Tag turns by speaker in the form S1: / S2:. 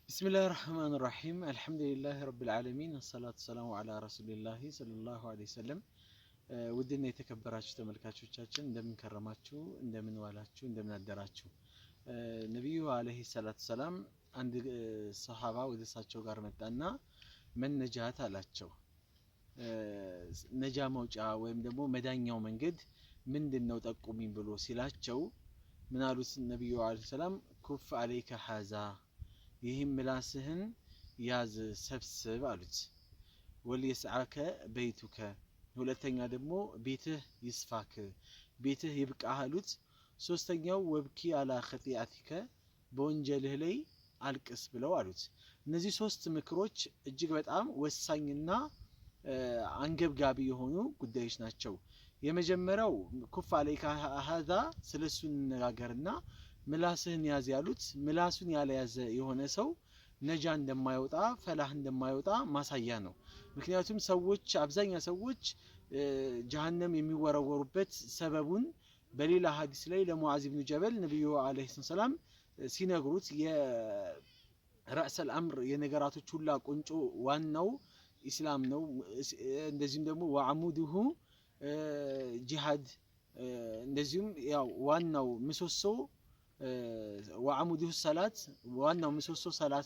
S1: بسم الله الرحمن الرحيم الحمد لله رب العالمين الصلاة والسلام على رسول الله صلى الله عليه وسلم ودنا የተከበራችሁ ተመልካቾቻችን እንደምን ከረማችሁ እንደምን ዋላችሁ እንደምን አደራችሁ ነብዩ አለይሂ ሰላቱ ሰላም አንድ ሱሐባ ወደሳቸው ጋር መጣና መነጃት አላቸው ነጃ መውጫ ወይም ደግሞ መዳኛው መንገድ ምንድነው ጠቁሚኝ ብሎ ሲላቸው ምን አሉት ነብዩ አለይሂ ሰላም ኩፍ አለይከ ሐዛ ይህም ምላስህን ያዝ ሰብስብ አሉት ወልየስዓከ በይቱከ ሁለተኛ ደግሞ ቤትህ ይስፋክ ቤትህ ይብቃህ አሉት ሶስተኛው ወብኪ አላ ኸጢአቲከ በወንጀልህ ላይ አልቅስ ብለው አሉት እነዚህ ሶስት ምክሮች እጅግ በጣም ወሳኝና አንገብጋቢ የሆኑ ጉዳዮች ናቸው የመጀመሪያው ኩፍ አለይከ ሐዛ ስለሱ እንነጋገርና ምላስህን ያዝ ያሉት ምላሱን ያለያዘ የሆነ ሰው ነጃ እንደማይወጣ ፈላህ እንደማይወጣ ማሳያ ነው ምክንያቱም ሰዎች አብዛኛው ሰዎች ጀሃነም የሚወረወሩበት ሰበቡን በሌላ ሐዲስ ላይ ለሙዓዝ ኢብኑ ጀበል ነብዩ አለይሂ ሰላም ሲነግሩት የራስ الامر የነገራቶች ሁሉ ቁንጮ ዋናው ኢስላም ነው እንደዚህም ደግሞ ወአሙዱሁ ጂሃድ እንደዚህም ያው ዋናው ምሰሶ وعموده الصلاة وأنه مسوسو صلاة